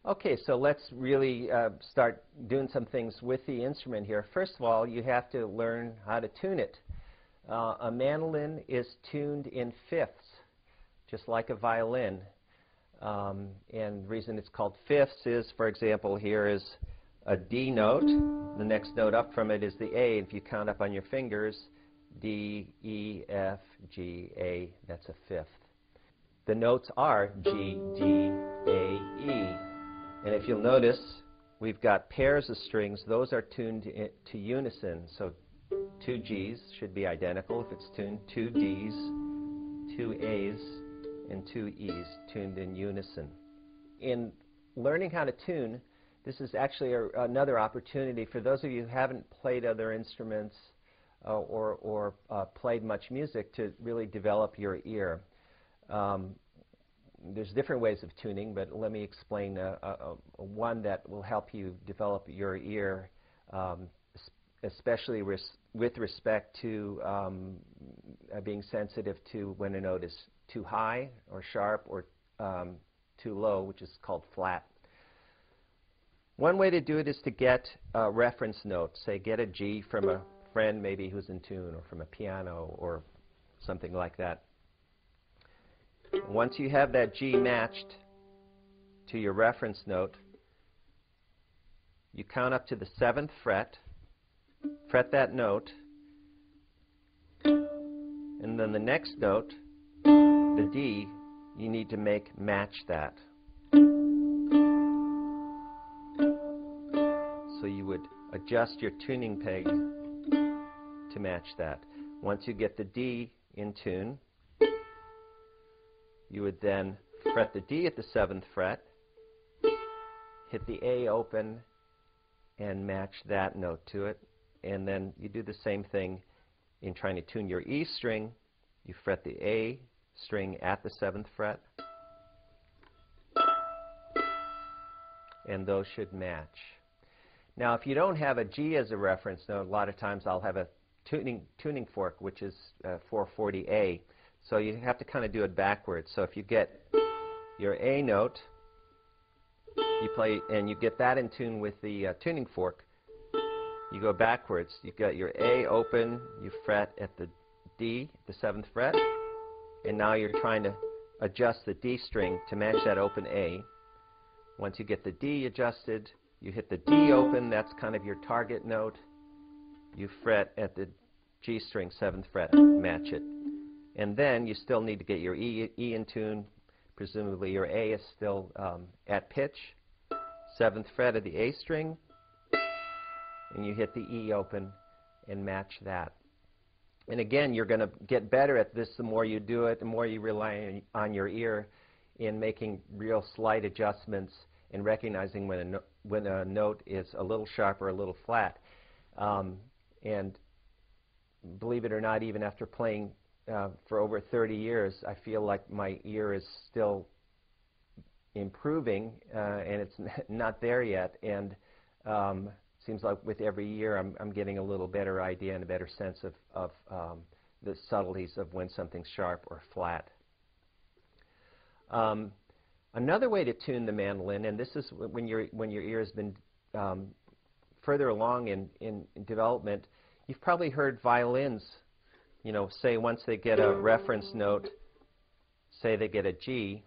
Okay, so let's really start doing some things with the instrument here. First of all, you have to learn how to tune it. A mandolin is tuned in fifths, just like a violin. And the reason it's called fifths is, for example, here is a D note. The next note up from it is the A. If you count up on your fingers, D, E, F, G, A, that's a fifth. The notes are G, D, A, E. And if you'll notice, we've got pairs of strings. Those are tuned to unison. So two Gs should be identical if it's tuned, two Ds, two As, and two E's tuned in unison. In learning how to tune, this is actually another opportunity for those of you who haven't played other instruments or played much music to really develop your ear. There's different ways of tuning, but let me explain one that will help you develop your ear, especially with respect to being sensitive to when a note is too high or sharp or too low, which is called flat. One way to do it is to get a reference note. Say, get a G from a friend maybe who's in tune, or from a piano or something like that. Once you have that G matched to your reference note, you count up to the 7th fret, fret that note, and then the next note, the D, you need to make match that. So you would adjust your tuning peg to match that. Once you get the D in tune, you would then fret the D at the 7th fret, hit the A open, and match that note to it. And then you do the same thing in trying to tune your E string. You fret the A string at the 7th fret, and those should match. Now, if you don't have a G as a reference note, a lot of times I'll have a tuning fork, which is 440A. So you have to kind of do it backwards. So if you get your A note, you play, and you get that in tune with the tuning fork, you go backwards. You've got your A open, you fret at the D, the 7th fret, and now you're trying to adjust the D string to match that open A. Once you get the D adjusted, you hit the D open, that's kind of your target note. You fret at the G string, 7th fret, match it. And then you still need to get your E in tune. Presumably your A is still at pitch, 7th fret of the A string, and you hit the E open and match that. And again, you're going to get better at this the more you do it, the more you rely on your ear in making real slight adjustments and recognizing when a note is a little sharp or a little flat. And believe it or not, even after playing for over 30 years, I feel like my ear is still improving, and it's not there yet. And seems like with every year, I'm getting a little better idea and a better sense of the subtleties of when something's sharp or flat. Another way to tune the mandolin, and this is when your ear has been further along in development, you've probably heard violins. You know, say once they get a reference note, say they get a G,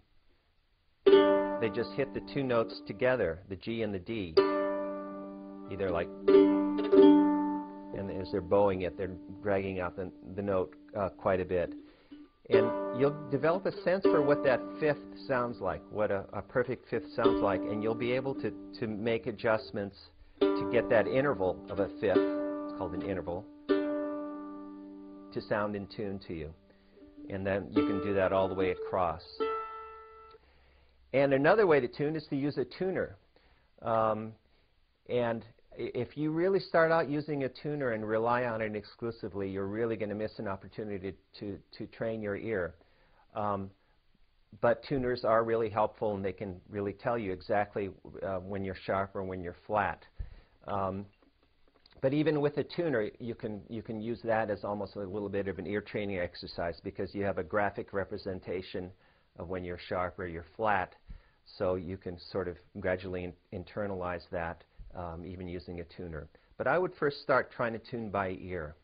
they just hit the two notes together, the G and the D. Either like, and as they're bowing it, they're dragging out the note quite a bit. And you'll develop a sense for what that fifth sounds like, what a perfect fifth sounds like, and you'll be able to make adjustments to get that interval of a fifth, it's called an interval, to sound in tune to you. And then you can do that all the way across. And another way to tune is to use a tuner. And if you really start out using a tuner and rely on it exclusively, you're really going to miss an opportunity to train your ear. But tuners are really helpful, and they can really tell you exactly when you're sharp or when you're flat. But even with a tuner, you can use that as almost a little bit of an ear training exercise, because you have a graphic representation of when you're sharp or you're flat So you can sort of gradually internalize that even using a tuner. But I would first start trying to tune by ear.